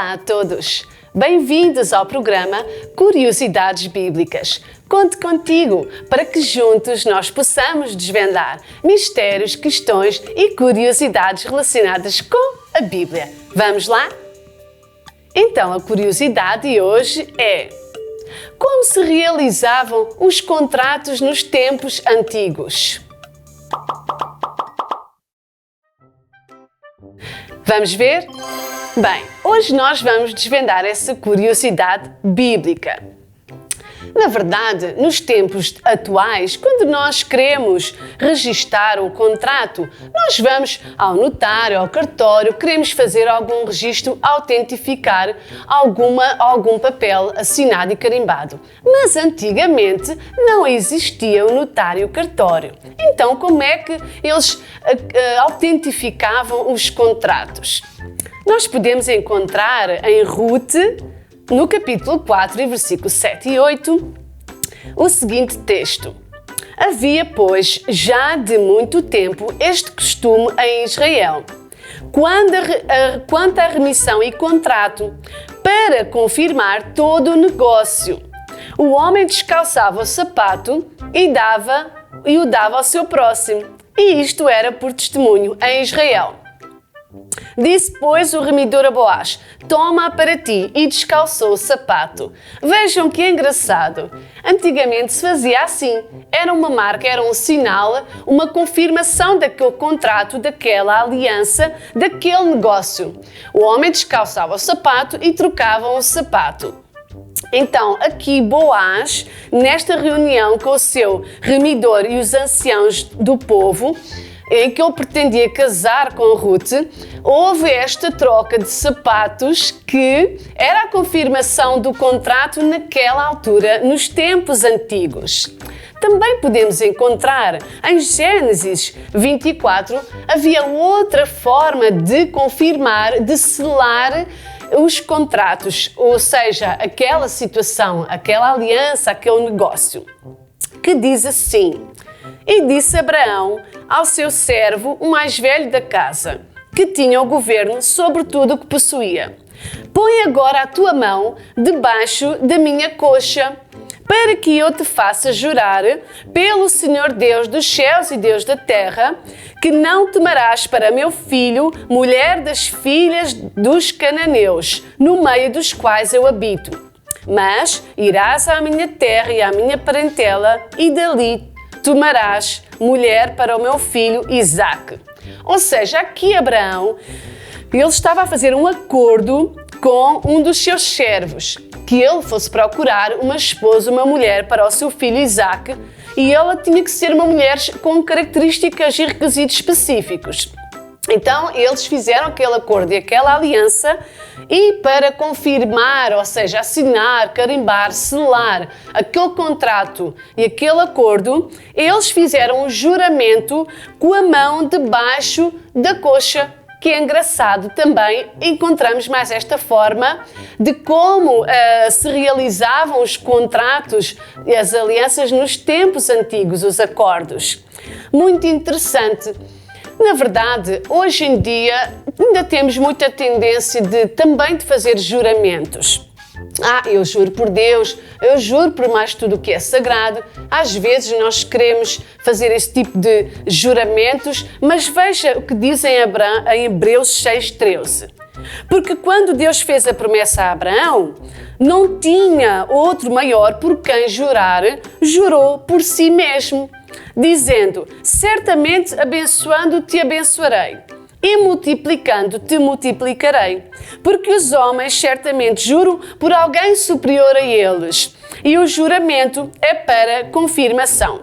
Olá a todos! Bem-vindos ao programa Curiosidades Bíblicas. Conto contigo para que juntos nós possamos desvendar mistérios, questões e curiosidades relacionadas com a Bíblia. Vamos lá? Então, a curiosidade de hoje é: como se realizavam os contratos nos tempos antigos? Vamos ver? Bem, hoje nós vamos desvendar essa curiosidade bíblica. Na verdade, nos tempos atuais, quando nós queremos registar um contrato, nós vamos ao notário, ao cartório, queremos fazer algum registro, autentificar algum papel assinado e carimbado. Mas antigamente não existia o notário e o cartório. Então, como é que eles autentificavam os contratos? Nós podemos encontrar em Ruth, no capítulo 4, versículos 7 e 8, o seguinte texto: Havia, pois, já de muito tempo este costume em Israel, quanto à remissão e contrato, para confirmar todo o negócio. O homem descalçava o sapato e o dava ao seu próximo, e isto era por testemunho em Israel. Disse, pois, o remidor a Boaz: Toma para ti, e descalçou o sapato. Vejam que engraçado. Antigamente se fazia assim. Era uma marca, era um sinal, uma confirmação daquele contrato, daquela aliança, daquele negócio. O homem descalçava o sapato e trocavam o sapato. Então, aqui Boaz, nesta reunião com o seu remidor e os anciãos do povo, em que ele pretendia casar com Ruth, houve esta troca de sapatos que era a confirmação do contrato naquela altura, nos tempos antigos. Também podemos encontrar em Gênesis 24, havia outra forma de confirmar, de selar os contratos, ou seja, aquela situação, aquela aliança, aquele negócio, que diz assim: E disse Abraão ao seu servo, o mais velho da casa, que tinha o governo sobre tudo o que possuía: Põe agora a tua mão debaixo da minha coxa, para que eu te faça jurar pelo Senhor Deus dos céus e Deus da terra, que não tomarás para meu filho mulher das filhas dos cananeus, no meio dos quais eu habito. Mas irás à minha terra e à minha parentela, e dali tomarás mulher para o meu filho Isaque. Ou seja, aqui Abraão, ele estava a fazer um acordo com um dos seus servos, que ele fosse procurar uma esposa, uma mulher para o seu filho Isaque, e ela tinha que ser uma mulher com características e requisitos específicos. Então, eles fizeram aquele acordo e aquela aliança, e para confirmar, ou seja, assinar, carimbar, selar aquele contrato e aquele acordo, eles fizeram um juramento com a mão debaixo da coxa, que é engraçado. Também encontramos mais esta forma de como se realizavam os contratos e as alianças nos tempos antigos, os acordos. Muito interessante. Na verdade, hoje em dia ainda temos muita tendência também de fazer juramentos. Eu juro por Deus, eu juro por mais tudo o que é sagrado. Às vezes nós queremos fazer esse tipo de juramentos, mas veja o que diz em Hebreus 6,13. Porque quando Deus fez a promessa a Abraão, não tinha outro maior por quem jurar, jurou por si mesmo, dizendo: Certamente abençoando-te abençoarei, e multiplicando-te multiplicarei. Porque os homens certamente juram por alguém superior a eles, e o juramento é para confirmação.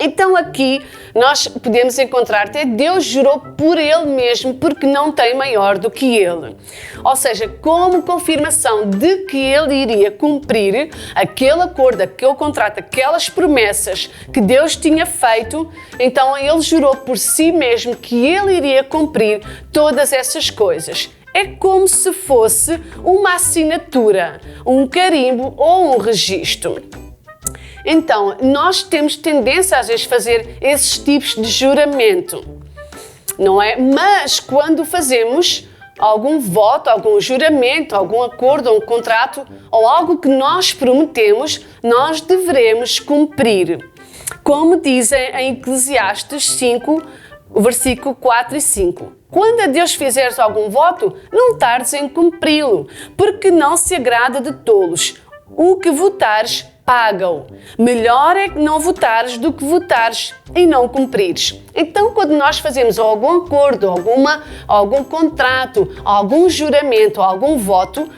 Então aqui nós podemos encontrar até Deus jurou por Ele mesmo, porque não tem maior do que Ele. Ou seja, como confirmação de que Ele iria cumprir aquele acordo, aquele contrato, aquelas promessas que Deus tinha feito, então Ele jurou por si mesmo que Ele iria cumprir todas essas coisas. É como se fosse uma assinatura, um carimbo ou um registro. Então, nós temos tendência às vezes a fazer esses tipos de juramento, não é? Mas quando fazemos algum voto, algum juramento, algum acordo, um contrato ou algo que nós prometemos, nós devemos cumprir. Como dizem em Eclesiastes 5, versículo 4 e 5. Quando a Deus fizeres algum voto, não tardes em cumpri-lo, porque não se agrada de tolos. O que votares, paga-o. Melhor é não votares do que votares e não cumprires. Então, quando nós fazemos algum acordo, algum contrato, algum juramento, algum voto,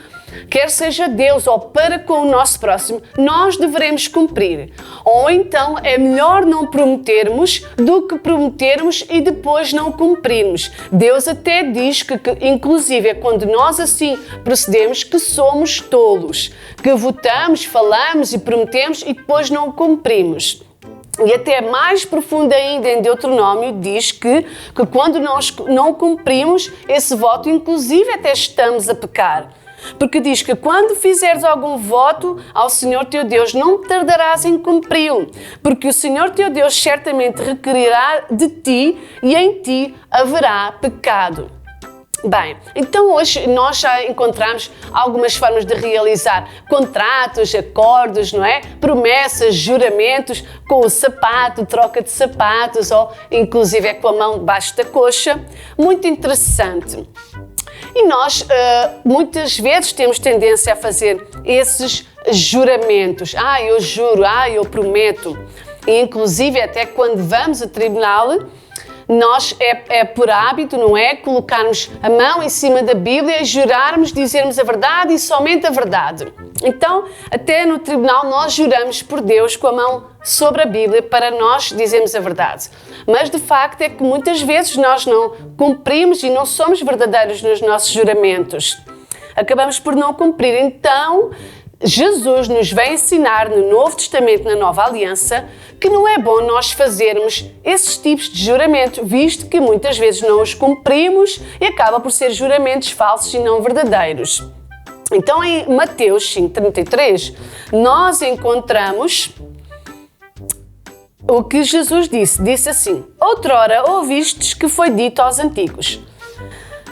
quer seja Deus ou para com o nosso próximo, nós devemos cumprir. Ou então é melhor não prometermos do que prometermos e depois não cumprirmos. Deus até diz que inclusive é quando nós assim procedemos, que somos tolos, que votamos, falamos e prometemos e depois não cumprimos. E até mais profundo ainda em Deuteronômio diz que quando nós não cumprimos esse voto, inclusive até estamos a pecar. Porque diz que quando fizeres algum voto ao Senhor teu Deus, não tardarás em cumpri-lo, porque o Senhor teu Deus certamente requerirá de ti e em ti haverá pecado. Bem, então hoje nós já encontramos algumas formas de realizar contratos, acordos, não é? Promessas, juramentos com o sapato, troca de sapatos ou inclusive é com a mão debaixo da coxa. Muito interessante. E nós, muitas vezes, temos tendência a fazer esses juramentos. Eu juro, eu prometo. E, inclusive, até quando vamos a tribunal, nós, é por hábito, não é? Colocarmos a mão em cima da Bíblia e jurarmos, dizermos a verdade e somente a verdade. Então, até no tribunal, nós juramos por Deus com a mão sobre a Bíblia para nós dizermos a verdade. Mas, de facto, é que muitas vezes nós não cumprimos e não somos verdadeiros nos nossos juramentos. Acabamos por não cumprir. Então, Jesus nos vem ensinar no Novo Testamento, na Nova Aliança, que não é bom nós fazermos esses tipos de juramento, visto que muitas vezes não os cumprimos e acaba por ser juramentos falsos e não verdadeiros. Então, em Mateus 5,33, nós encontramos o que Jesus disse assim: outrora ouvistes que foi dito aos antigos: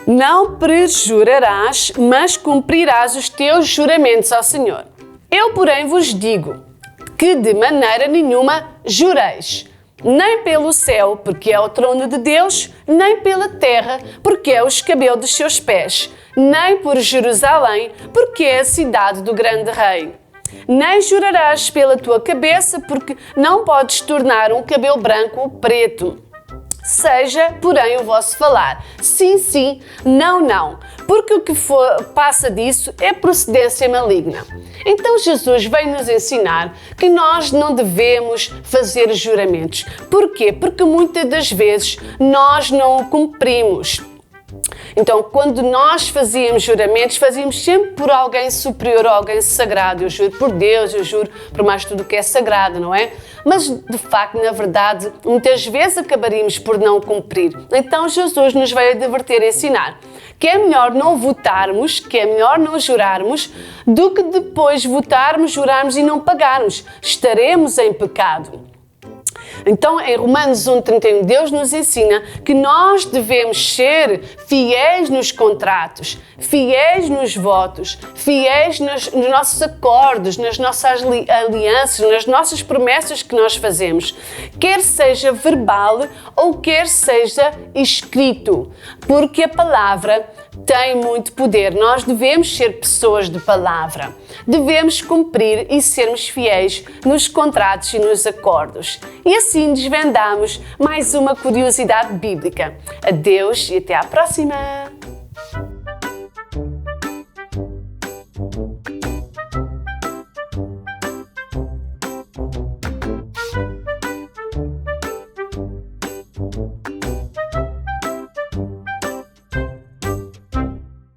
não perjurarás, mas cumprirás os teus juramentos ao Senhor. Eu, porém, vos digo que de maneira nenhuma jureis, nem pelo céu, porque é o trono de Deus, nem pela terra, porque é o escabelo dos seus pés, nem por Jerusalém, porque é a cidade do grande rei. Nem jurarás pela tua cabeça, porque não podes tornar um cabelo branco ou preto. Seja, porém, o vosso falar sim, sim, não, não, porque o que passa disso é procedência maligna. Então Jesus vem nos ensinar que nós não devemos fazer juramentos. Porquê? Porque muitas das vezes nós não o cumprimos. Então, quando nós fazíamos juramentos, fazíamos sempre por alguém superior, alguém sagrado. Eu juro por Deus, eu juro por mais tudo que é sagrado, não é? Mas, de facto, na verdade, muitas vezes acabaríamos por não cumprir. Então, Jesus nos veio advertir, ensinar que é melhor não votarmos, que é melhor não jurarmos, do que depois votarmos, jurarmos e não pagarmos. Estaremos em pecado. Então, em Romanos 1,31, Deus nos ensina que nós devemos ser fiéis nos contratos, fiéis nos votos, fiéis nos nossos acordos, nas nossas alianças, nas nossas promessas que nós fazemos, quer seja verbal ou quer seja escrito, porque a palavra tem muito poder. Nós devemos ser pessoas de palavra. Devemos cumprir e sermos fiéis nos contratos e nos acordos. E assim desvendamos mais uma curiosidade bíblica. Adeus e até à próxima!